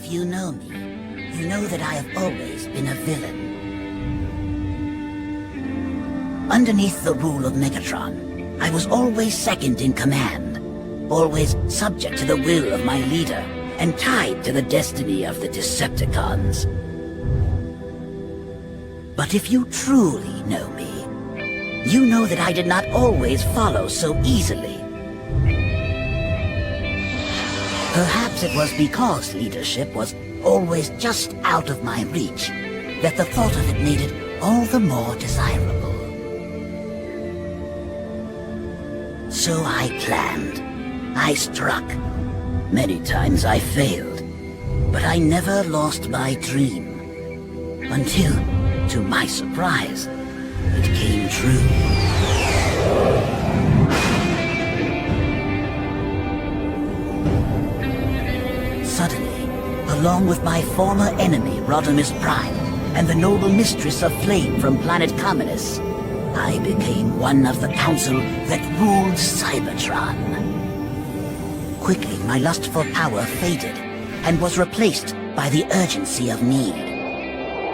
you know me, you know that I have always been a villain. Underneath the rule of Megatron, I was always second in command, always subject to the will of my leader, and tied to the destiny of the Decepticons. But if you truly know me, you know that I did not always follow so easily. Perhaps it was because leadership was always just out of my reach, that the thought of it made it all the more desirable. So I planned. I struck. Many times I failed, but I never lost my dream. Until, to my surprise, it came true. Suddenly, along with my former enemy, Optimus Prime, and the noble mistress of flame from planet Communus, I became one of the council that ruled Cybertron. Quickly, my lust for power faded, and was replaced by the urgency of need.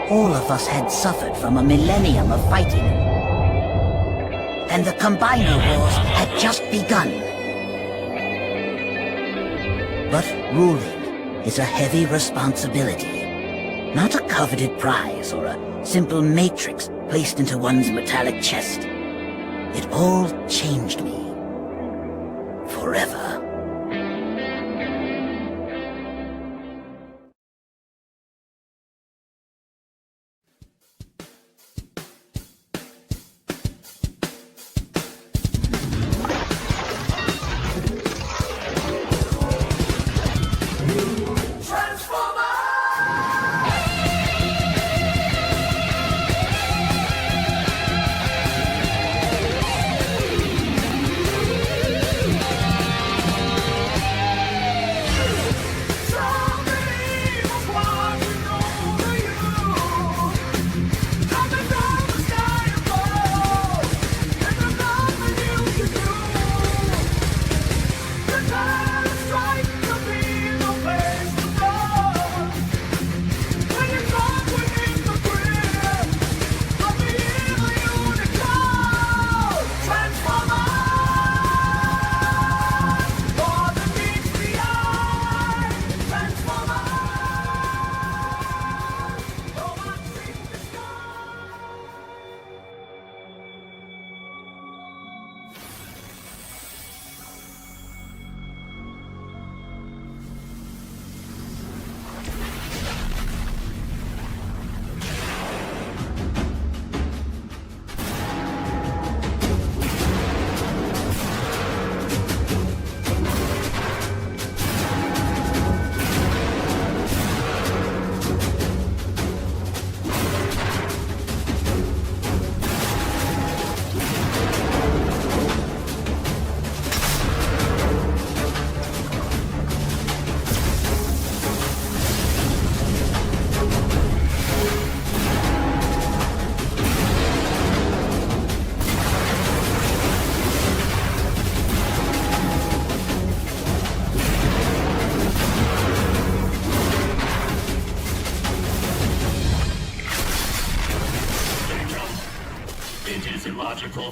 All of us had suffered from a millennium of fighting, and the Combiner Wars had just begun. But ruling is a heavy responsibility, not a coveted prize or a simple matrix placed into one's metallic chest. It all changed me. Forever.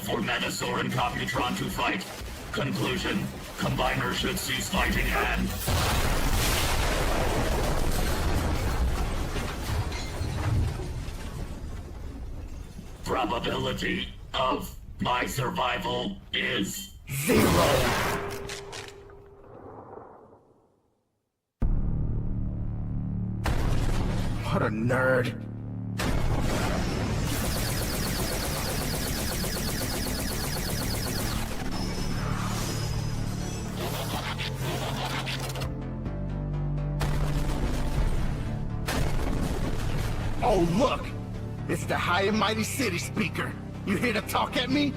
For Metasaur and Computron to fight. Conclusion: Combiner should cease fighting and... Probability of my survival is 0. What a nerd. Oh, look! It's the High and Mighty City Speaker. You here to talk at me?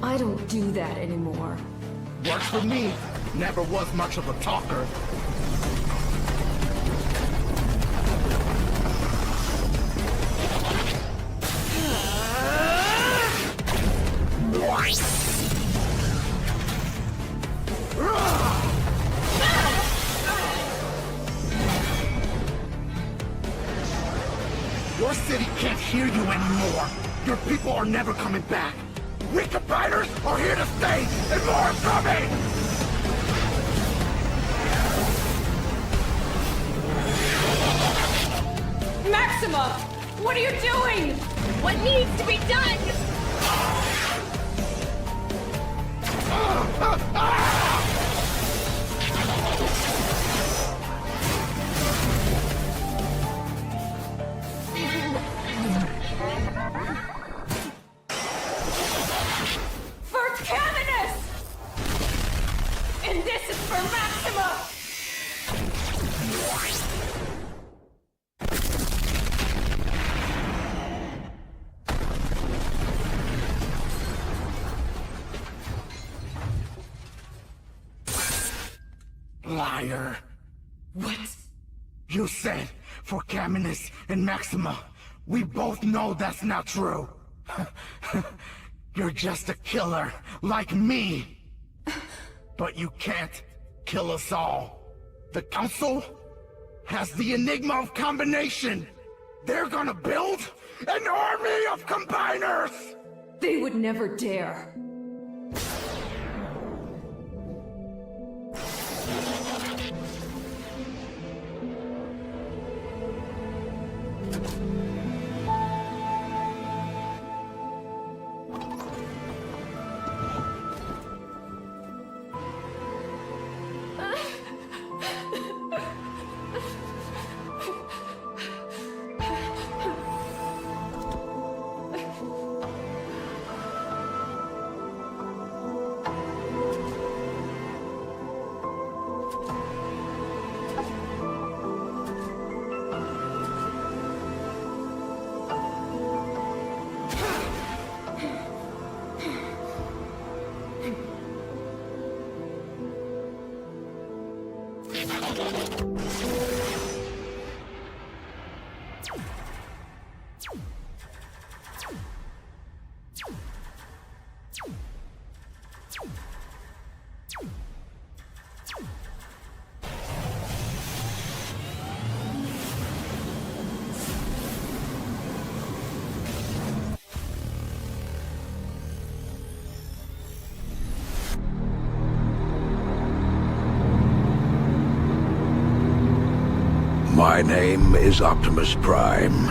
I don't do that anymore. Works for me. Never was much of a talker. hear you anymore. Your people are never coming back. We combiners are here to stay, and more is coming! Maxima! What are you doing? What needs to be done? For Caminus! And this is for Maxima! Liar. What? You said for Caminus and Maxima. We both know that's not true. You're just a killer, like me. But you can't kill us all. The Council has the Enigma of combination. They're gonna build an army of combiners! They would never dare. My name is Optimus Prime,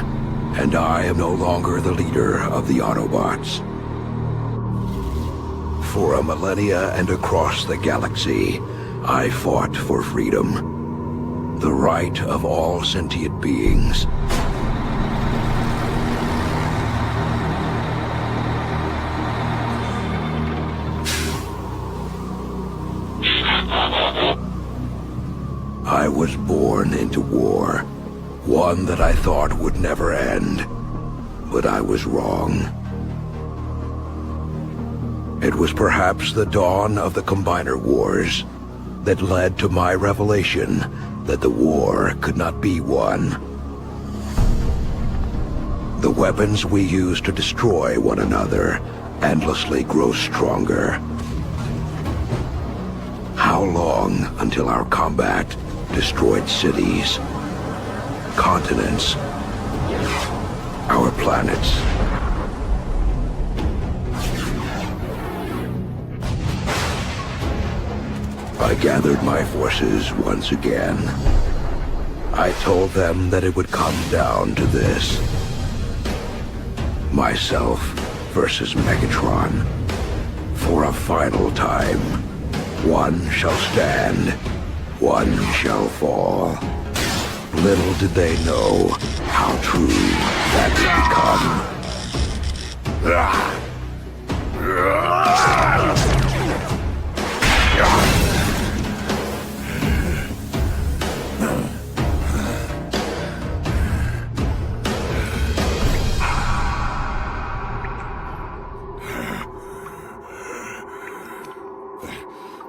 and I am no longer the leader of the Autobots. For a millennia and across the galaxy, I fought for freedom, the right of all sentient beings. I was born into war, one that I thought would never end, but I was wrong. It was perhaps the dawn of the Combiner Wars that led to my revelation that the war could not be won. The weapons we use to destroy one another endlessly grow stronger. How long until our combat destroyed cities, continents, our planets? I gathered my forces once again. I told them that it would come down to this. Myself versus Megatron. For a final time. One shall stand. One shall fall. Little did they know how true that would become.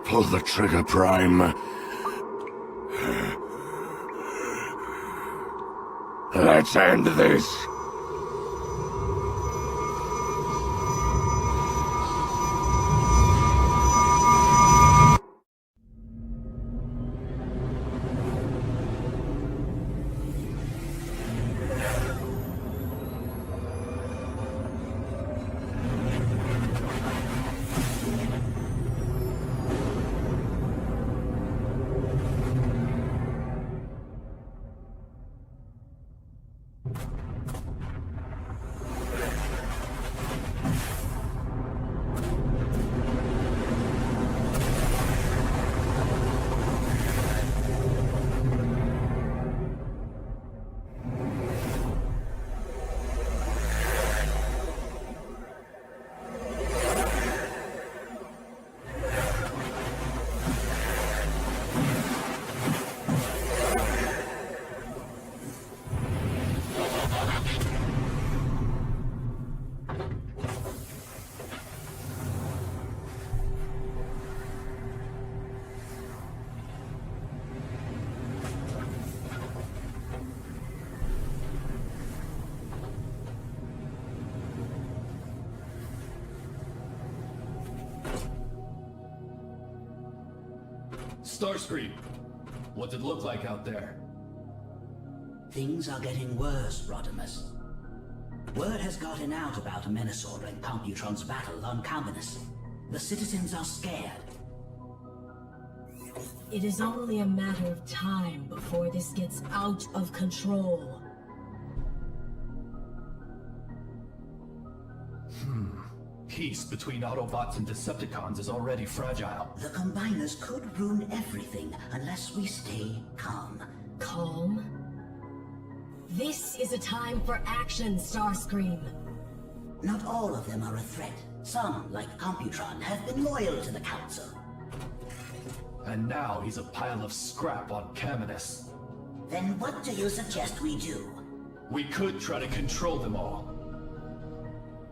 Pull the trigger, Prime. Let's end this. Starscream, what's it look like out there? Things are getting worse, Rodimus. Word has gotten out about Menasor and Computron's battle on Calminus. The citizens are scared. It is only a matter of time before this gets out of control. Peace between Autobots and Decepticons is already fragile. The Combiners could ruin everything unless we stay calm. Calm? This is a time for action, Starscream. Not all of them are a threat. Some, like Computron, have been loyal to the Council. And now he's a pile of scrap on Calminus. Then what do you suggest we do? We could try to control them all.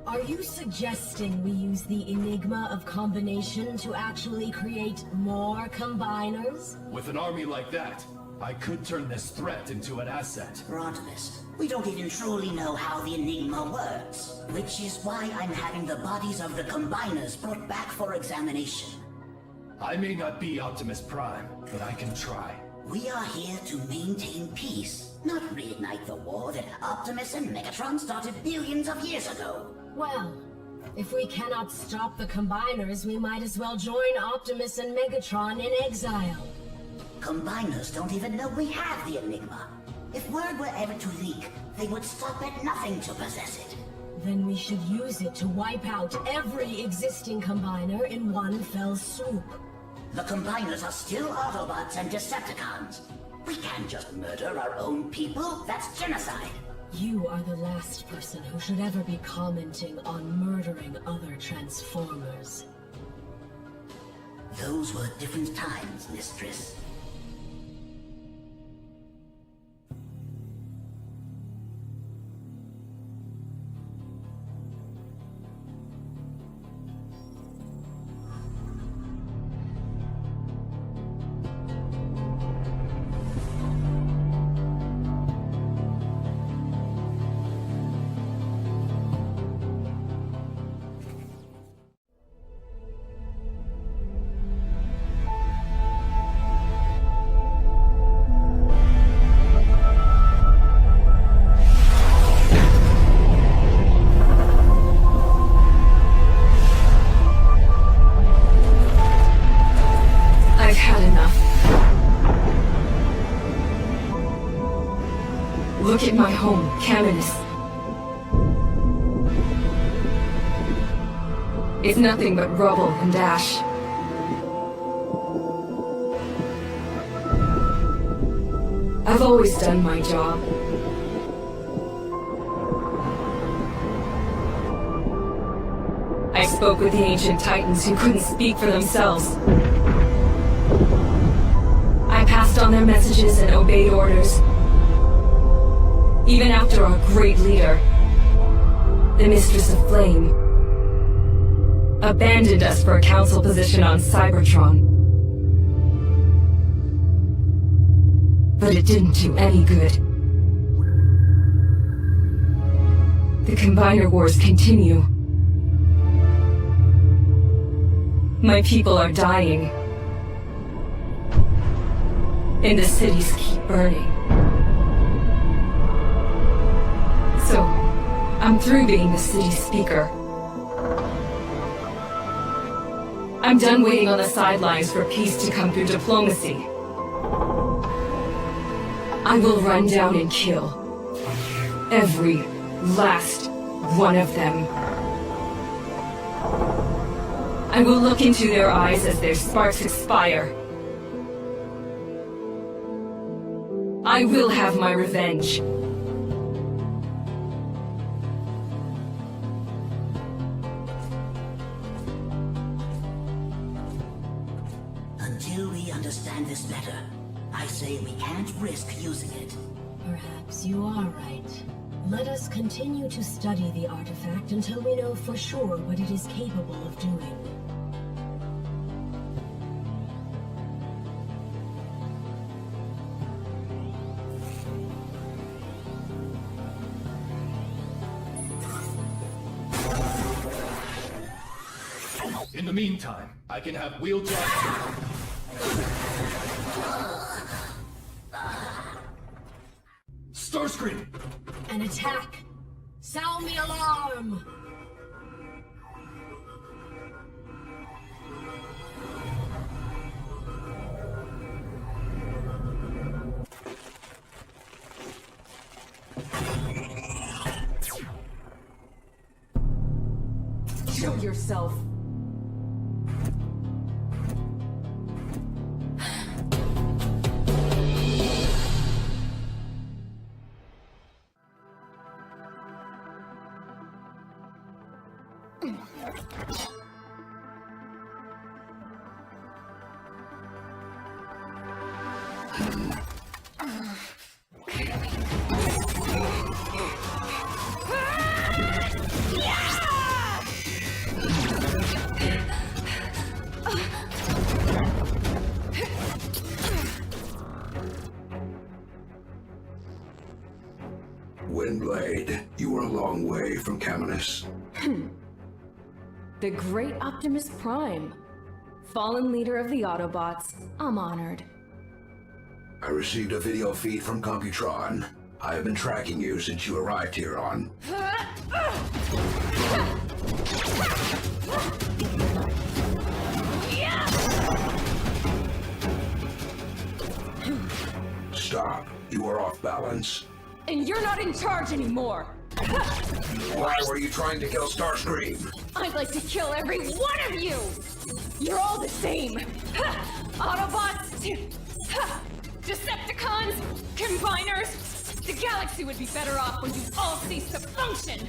Are you suggesting we use the Enigma of combination to actually create more Combiners? With an army like that, I could turn this threat into an asset. Rodimus, we don't even truly know how the Enigma works. Which is why I'm having the bodies of the Combiners brought back for examination. I may not be Optimus Prime, but I can try. We are here to maintain peace, not reignite the war that Optimus and Megatron started billions of years ago. Well, if we cannot stop the Combiners, we might as well join Optimus and Megatron in exile. Combiners don't even know we have the Enigma. If word were ever to leak, they would stop at nothing to possess it. Then we should use it to wipe out every existing Combiner in one fell swoop. The Combiners are still Autobots and Decepticons. We can't just murder our own people. That's genocide. You are the last person who should ever be commenting on murdering other Transformers. Those were different times, Mistress. Look at my home, Calminus. It's nothing but rubble and ash. I've always done my job. I spoke with the ancient titans who couldn't speak for themselves. I passed on their messages and obeyed orders. Even after our great leader, the Mistress of Flame, abandoned us for a council position on Cybertron. But it didn't do any good. The Combiner Wars continue. My people are dying. And the cities keep burning. So, I'm through being the city speaker. I'm done waiting on the sidelines for peace to come through diplomacy. I will run down and kill every last one of them. I will look into their eyes as their sparks expire. I will have my revenge. Until we understand this better, I say we can't risk using it. Perhaps you are right. Let us continue to study the artifact until we know for sure what it is capable of doing. In the meantime, I can have wheel-drive... Starscream! An attack! Sound the alarm! Show yourself. Windblade, you were a long way from Caminus. The great Optimus Prime. Fallen leader of the Autobots. I'm honored. I received a video feed from Computron. I have been tracking you since you arrived here on... Stop. You are off balance. And you're not in charge anymore! Why were you trying to kill Starscream? I'd like to kill every one of you! You're all the same! Autobots! Decepticons! Combiners! The galaxy would be better off when you all cease to function!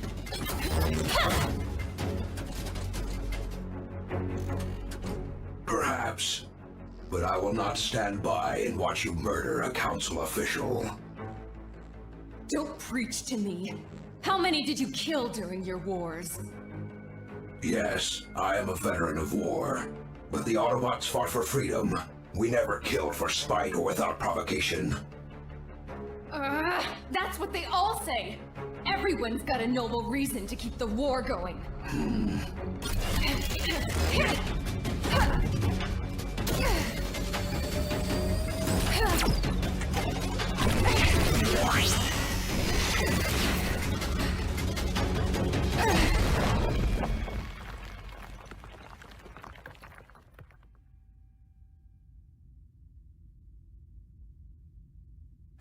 Perhaps. But I will not stand by and watch you murder a council official. Don't preach to me! How many did you kill during your wars? Yes, I am a veteran of war. But the Autobots fought for freedom. We never killed for spite or without provocation. That's what they all say! Everyone's got a noble reason to keep the war going.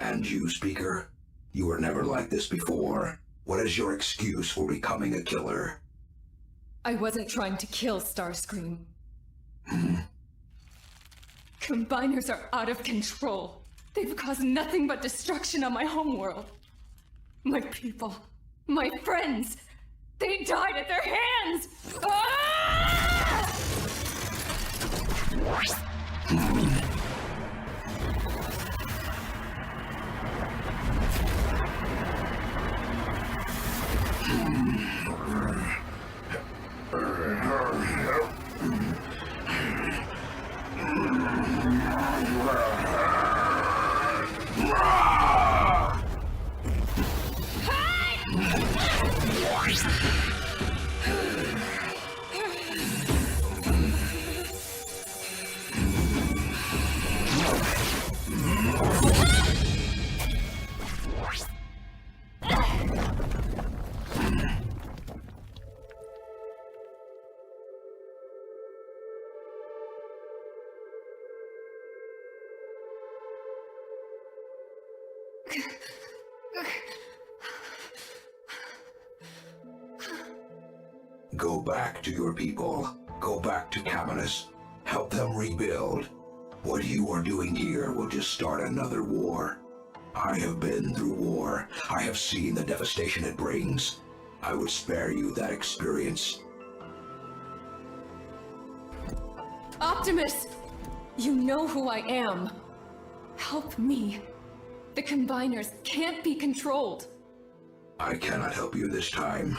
And you, Speaker? You were never like this before. What is your excuse for becoming a killer? I wasn't trying to kill Starscream. Combiners are out of control. They've caused nothing but destruction on my homeworld. My people, my friends, they died at their hands! Ah! Go back to your people. Go back to Caminus. Help them rebuild. What you are doing here will just start another war. I have been through war. I have seen the devastation it brings. I would spare you that experience. Optimus! You know who I am. Help me. The Combiners can't be controlled. I cannot help you this time.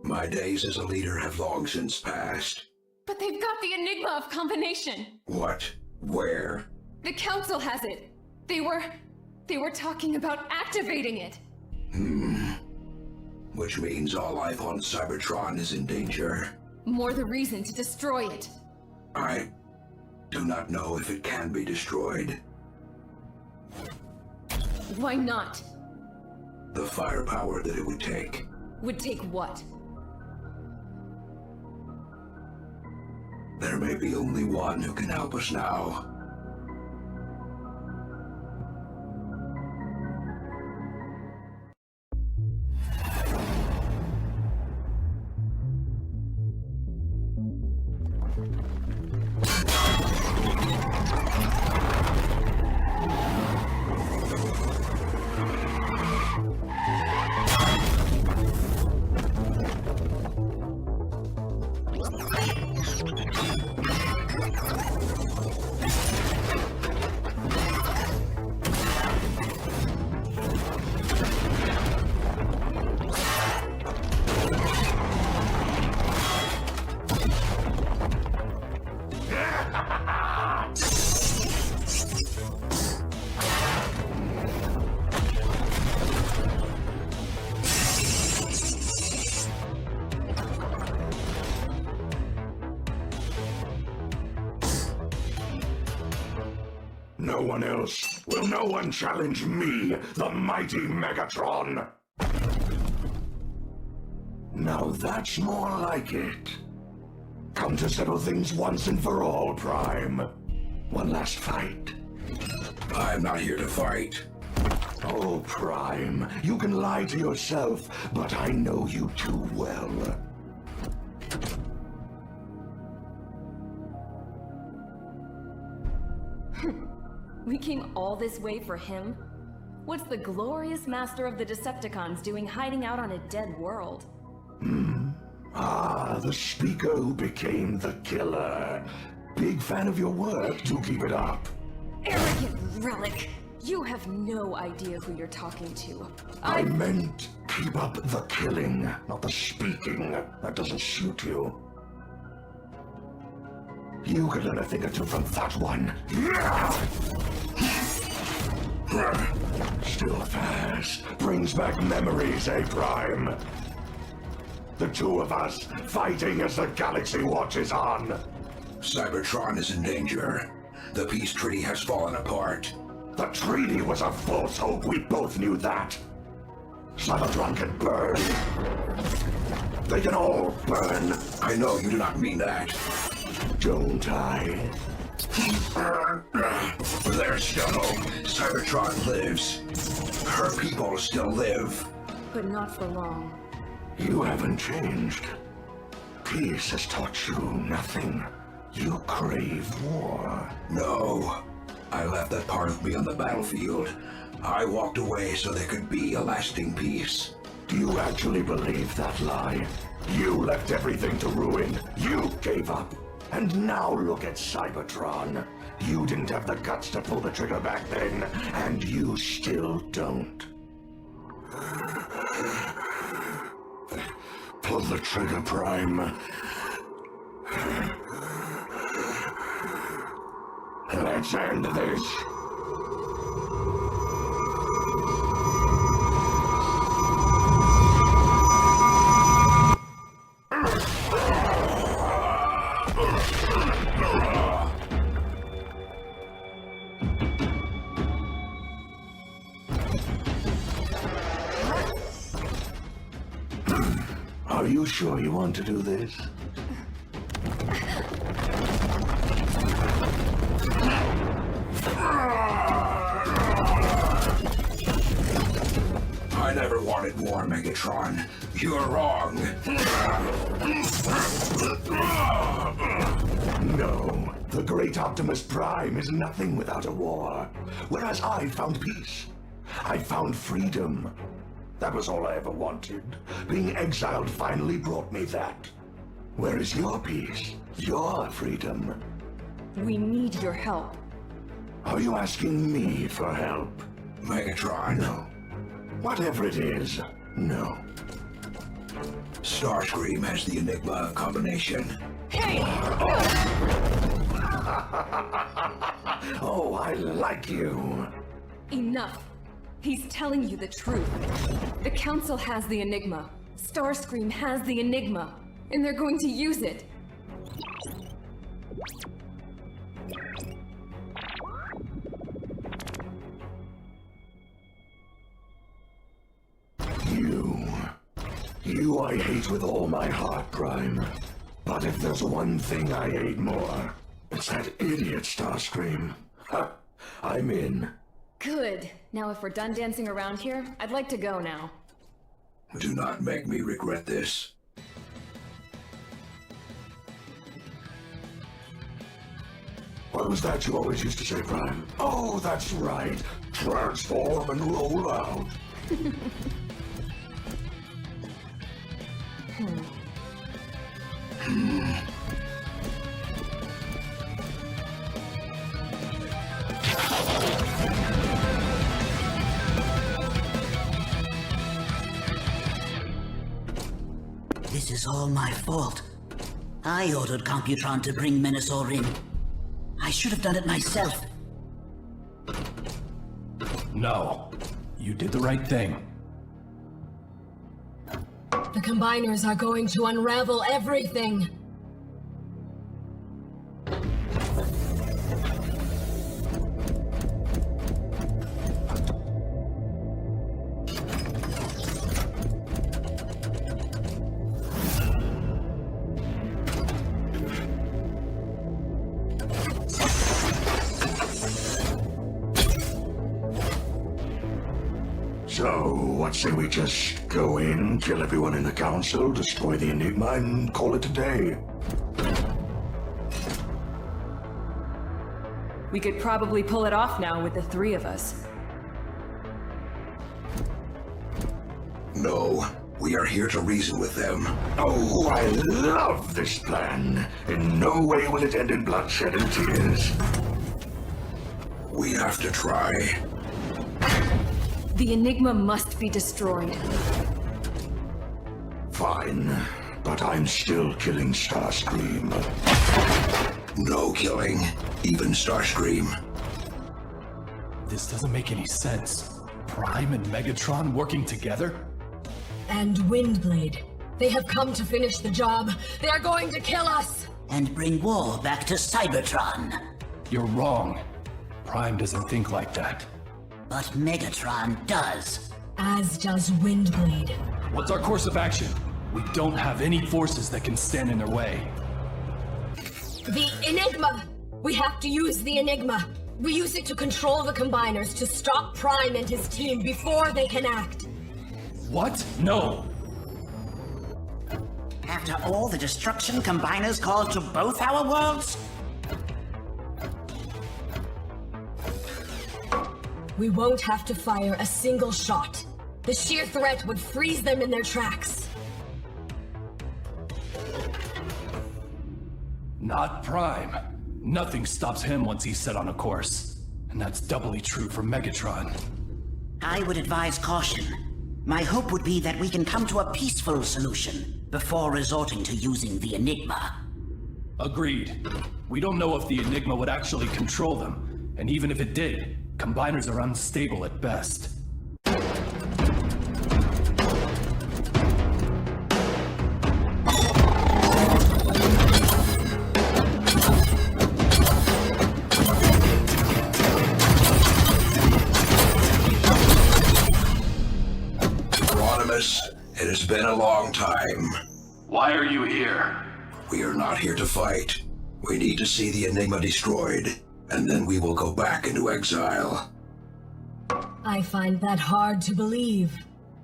My days as a leader have long since passed. But they've got the Enigma of combination. What? Where? The Council has it. They were talking about activating it. Which means all life on Cybertron is in danger. More the reason to destroy it. I do not know if it can be destroyed. Why not? The firepower that it would take. Would take what? There may be only one who can help us now. No one else. Will no one challenge me, the mighty Megatron? Now that's more like it. Come to settle things once and for all, Prime. One last fight. I'm not here to fight. Oh, Prime, you can lie to yourself, but I know you too well. We came all this way for him? What's the glorious master of the Decepticons doing hiding out on a dead world? Ah, the speaker who became the killer. Big fan of your work, do keep it up. Arrogant relic! You have no idea who you're talking to. I meant keep up the killing, not the speaking. That doesn't suit you. You could learn a thing or two from that one. Still fast. Brings back memories, eh, Prime? The two of us fighting as the galaxy watches on. Cybertron is in danger. The peace treaty has fallen apart. The treaty was a false hope. We both knew that. Cybertron can burn. They can all burn. I know you do not mean that. Don't I? There's still hope. Cybertron lives. Her people still live. But not for long. You haven't changed. Peace has taught you nothing. You crave war. No. I left that part of me on the battlefield. I walked away so there could be a lasting peace. Do you actually believe that lie? You left everything to ruin. You gave up. And now look at Cybertron. You didn't have the guts to pull the trigger back then, and you still don't. Pull the trigger, Prime. Let's end this. Are you sure you want to do this? I never wanted war, Megatron. You're wrong. No, the great Optimus Prime is nothing without a war. Whereas I found peace. I found freedom. That was all I ever wanted. Being exiled finally brought me that. Where is your peace? Your freedom? We need your help. Are you asking me for help? Megatron? No. Whatever it is, no. Starscream has the Enigma combination. Hey! Oh, I like you. Enough. He's telling you the truth. The Council has the Enigma. Starscream has the Enigma. And they're going to use it. You I hate with all my heart, Prime. But if there's one thing I hate more, it's that idiot Starscream. Ha! I'm in. Good. Now if we're done dancing around here, I'd like to go now. Do not make me regret this. What was that you always used to say, Prime? Oh, that's right. Transform and roll out. This is all my fault. I ordered Computron to bring Menasor in. I should have done it myself. No. You did the right thing. The Combiners are going to unravel everything. So, what say we just go in, kill everyone in the council, destroy the Enigma, and call it a day? We could probably pull it off now with the three of us. No, we are here to reason with them. Oh, I love this plan. In no way will it end in bloodshed and tears. We have to try. The Enigma must be destroyed. Fine, but I'm still killing Starscream. No killing, even Starscream. This doesn't make any sense. Prime and Megatron working together? And Windblade. They have come to finish the job. They are going to kill us! And bring war back to Cybertron. You're wrong. Prime doesn't think like that. But Megatron does. As does Windblade. What's our course of action? We don't have any forces that can stand in their way. The Enigma! We have to use the Enigma. We use it to control the Combiners, to stop Prime and his team before they can act. What? No! After all the destruction Combiners caused to both our worlds? We won't have to fire a single shot. The sheer threat would freeze them in their tracks. Not Prime. Nothing stops him once he's set on a course. And that's doubly true for Megatron. I would advise caution. My hope would be that we can come to a peaceful solution before resorting to using the Enigma. Agreed. We don't know if the Enigma would actually control them. And even if it did, Combiners are unstable at best. It has been a long time. Why are you here? We are not here to fight. We need to see the Enigma destroyed, and then we will go back into exile. I find that hard to believe.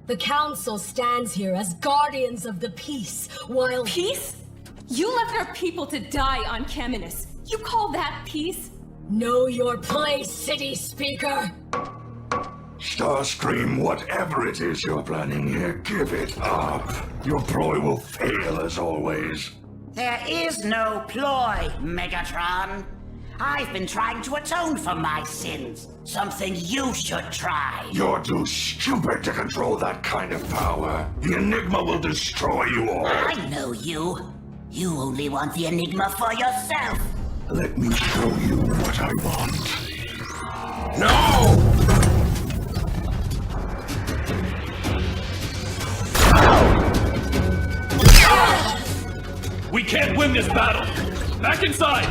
The Council stands here as guardians of the peace, while— Peace? You left our people to die on Caminus. You call that peace? Know your place, City Speaker! Starscream, whatever it is you're planning here, give it up. Your ploy will fail as always. There is no ploy, Megatron. I've been trying to atone for my sins. Something you should try. You're too stupid to control that kind of power. The Enigma will destroy you all. I know you. You only want the Enigma for yourself. Let me show you what I want. No! We can't win this battle! Back inside!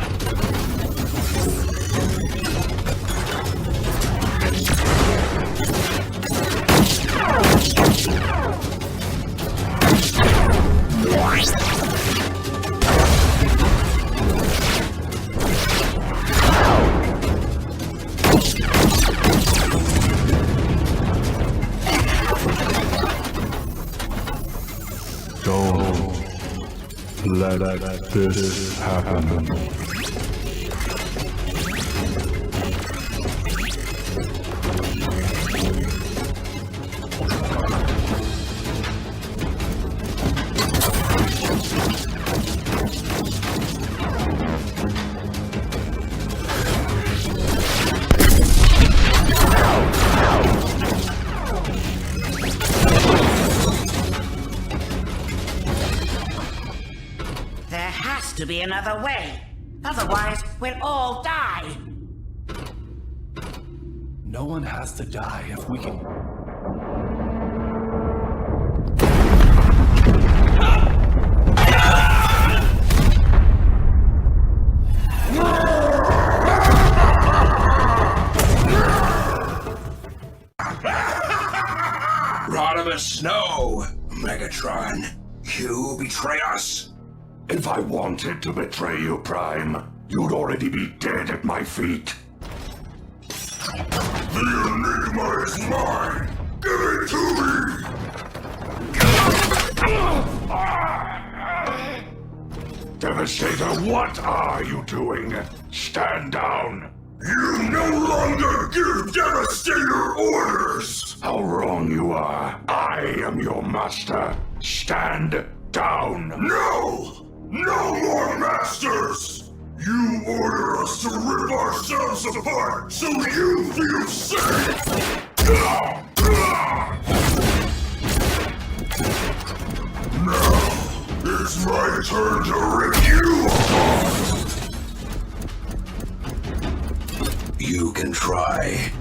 Don't let this happen. To be another way. Otherwise, we'll all die. No one has to die if we can... Rodimus, no! Megatron, you betray us? If I wanted to betray you, Prime, you'd already be dead at my feet. The Enigma is mine! Give it to me! Devastator, what are you doing? Stand down! You no longer give Devastator orders! How wrong you are. I am your master. Stand down. No! No more masters! You order us to rip ourselves apart so you feel safe! Now, it's my turn to rip you apart! You can try.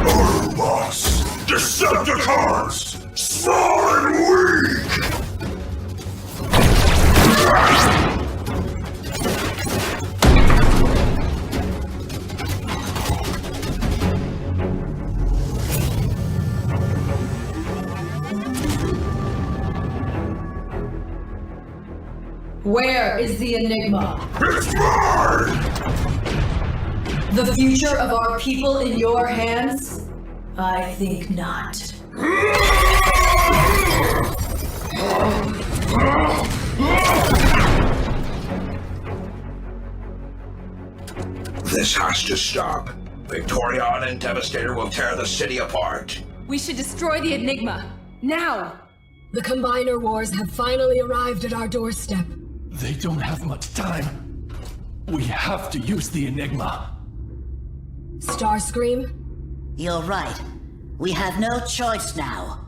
Autobots! Decepticons! Small and weak! Where is the Enigma? It's mine! The future of our people in your hands? I think not. This has to stop. Victorion and Devastator will tear the city apart. We should destroy the Enigma. Now! The Combiner Wars have finally arrived at our doorstep. They don't have much time. We have to use the Enigma. Starscream? You're right. We have no choice now.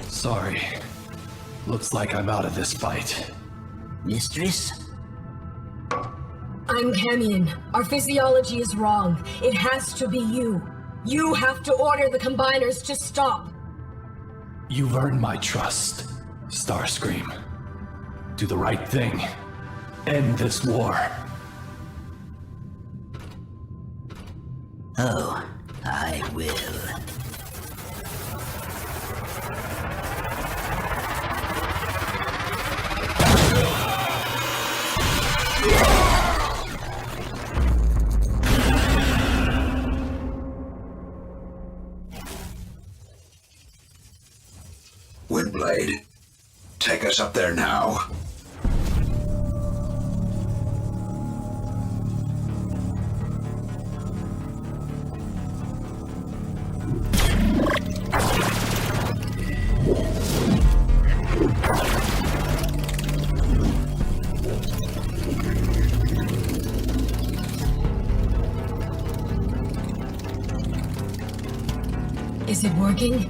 Sorry. Looks like I'm out of this fight. Mistress? I'm Camion. Our physiology is wrong. It has to be you. You have to order the Combiners to stop. You've earned my trust, Starscream. Do the right thing. End this war. Oh, I will. Windblade, take us up there now. Is it working?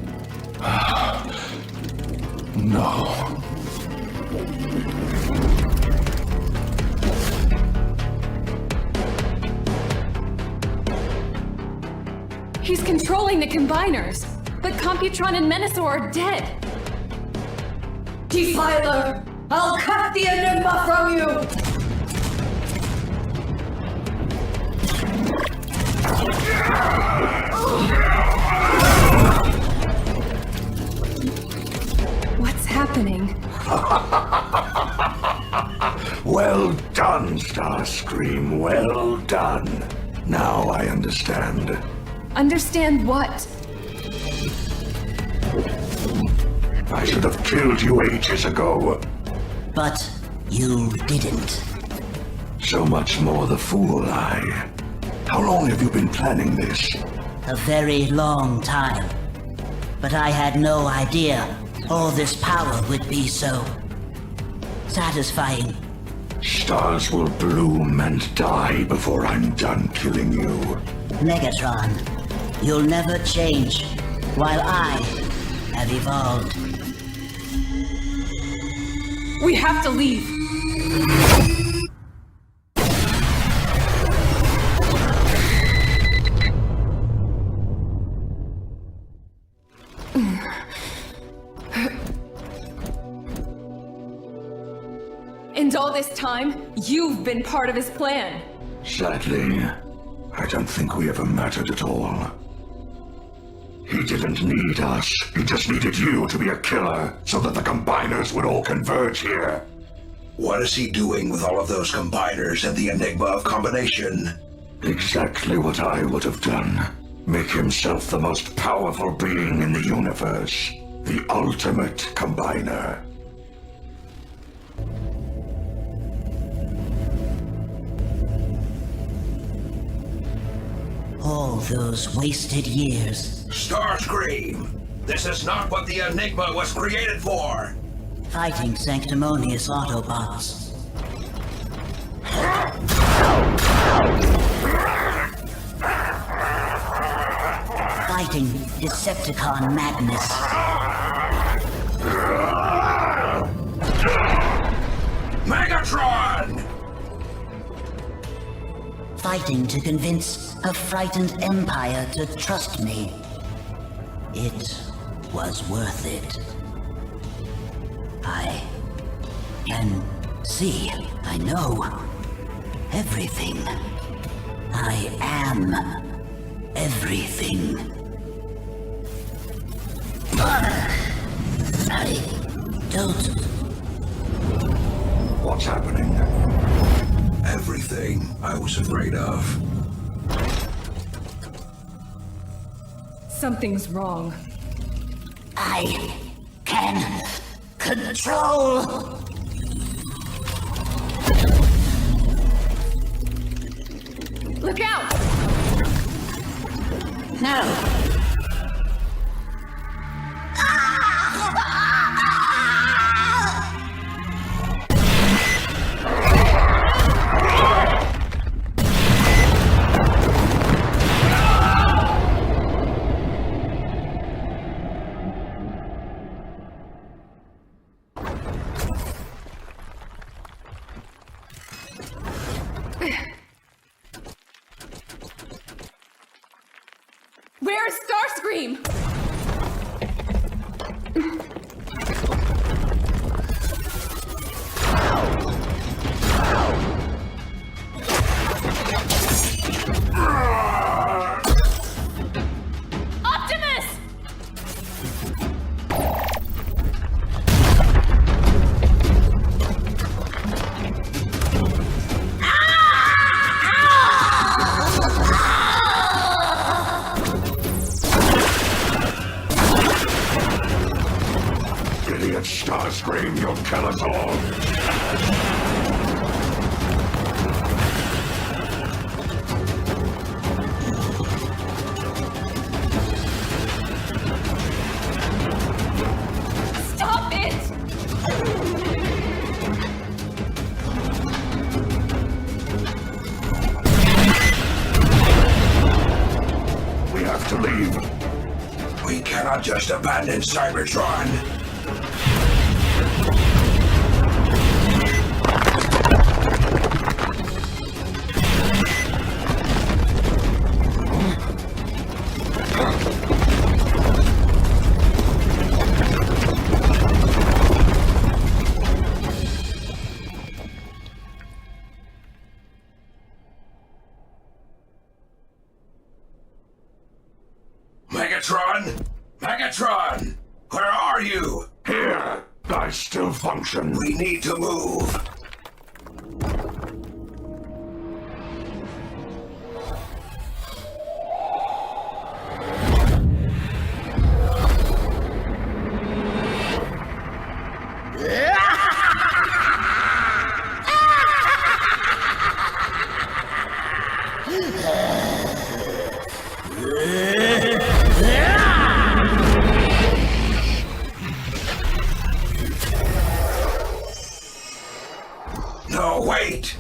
No. He's controlling the Combiners, but Computron and Menasor are dead. Defiler, I'll cut the Enigma from you! What's happening? Well done, Starscream. Well done. Now I understand. Understand what? I should have killed you ages ago. But you didn't. So much more the fool I. How long have you been planning this? A very long time. But I had no idea all this power would be so satisfying. Stars will bloom and die before I'm done killing you. Megatron, you'll never change while I have evolved. We have to leave. And all this time, you've been part of his plan. Sadly, I don't think we ever mattered at all. He didn't need us. He just needed you to be a killer so that the Combiners would all converge here. What is he doing with all of those Combiners and the Enigma of Combination? Exactly what I would have done. Make himself the most powerful being in the universe. The ultimate Combiner. All those wasted years. Starscream! This is not what the Enigma was created for! Fighting sanctimonious Autobots. Fighting Decepticon madness. Megatron! Fighting to convince a frightened empire to trust me. It was worth it. I can see, I know everything. I am everything. I don't... What's happening? Everything I was afraid of. Something's wrong. I can control. Look out! No. Where's Starscream? Optimus! Starscream, you'll kill us all! Stop it! We have to leave. We cannot just abandon Cybertron. Megatron? Megatron! Where are you? Here! I still function. We need to move. No, wait!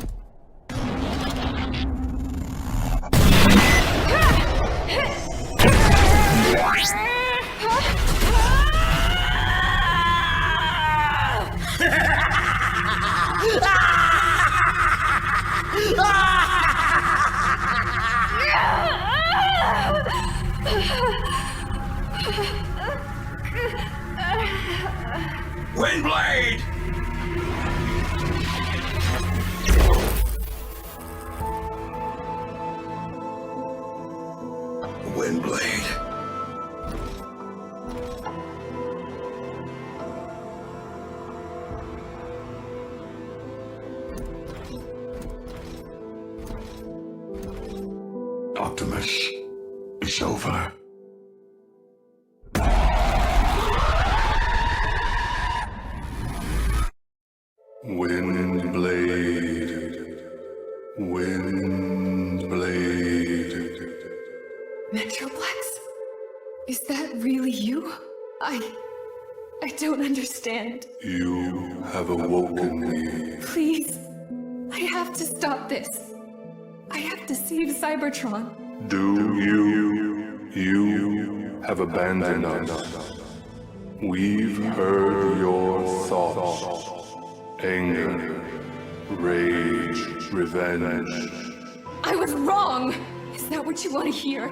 Windblade! Windblade. Optimus, it's over. Windblade. Windblade. Metroplex? Is that really you? I don't understand. You have awoken me. Please. I have to stop this. I have to save Cybertron. Do you? You have abandoned us. We've heard your thoughts. Anger, rage, revenge. I was wrong! Is that what you want to hear?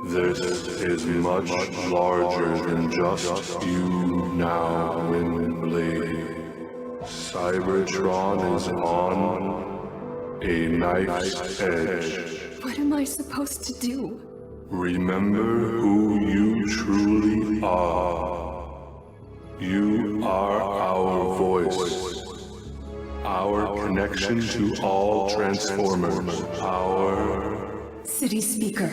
This is much larger than just you now, Windblade. Cybertron is on a knife's edge. What am I supposed to do? Remember who you truly are. You are our voice. Our connection to all Transformers. Our... City Speaker.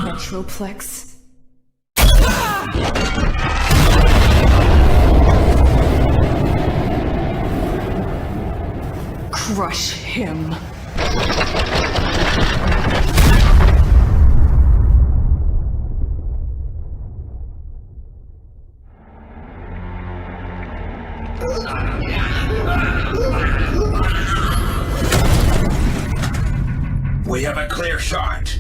Metroplex. Crush him. We have a clear shot.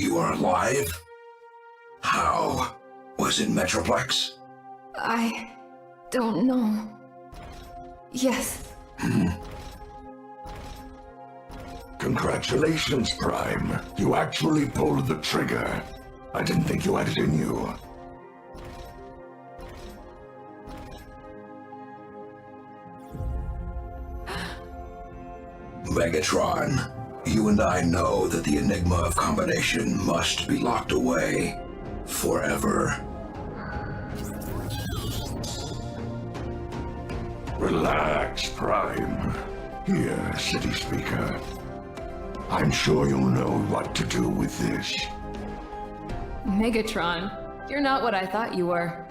You are alive? How? Was it Metroplex? I don't know. Yes. Congratulations, Prime. You actually pulled the trigger. I didn't think you had it in you. Megatron, you and I know that the Enigma of Combination must be locked away. Forever. Relax, Prime. Here, City Speaker. I'm sure you'll know what to do with this. Megatron, you're not what I thought you were.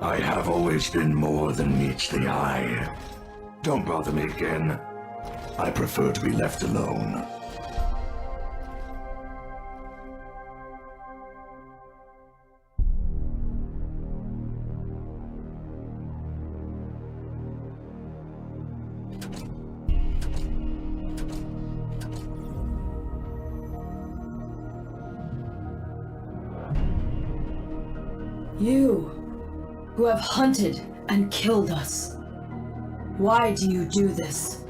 I have always been more than meets the eye. Don't bother me again. I prefer to be left alone. You, who have hunted and killed us. Why do you do this?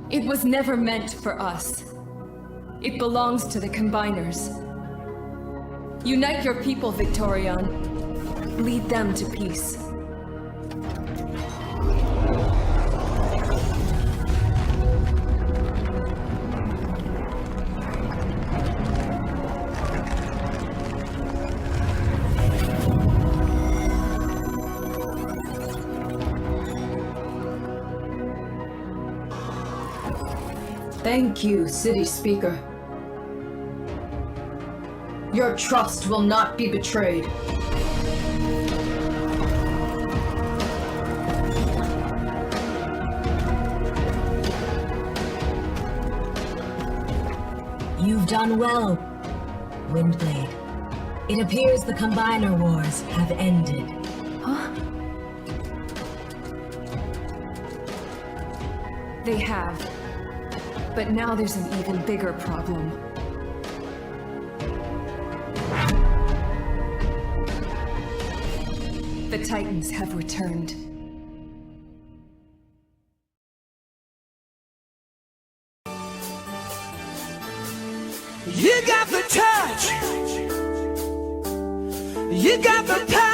It was never meant for us. It belongs to the Combiners. Unite your people, Victorion. Lead them to peace. Thank you, City Speaker. Your trust will not be betrayed. You've done well, Windblade. It appears the Combiner Wars have ended. Huh? They have. But now there's an even bigger problem. The Titans have returned. You got the touch. You got the power.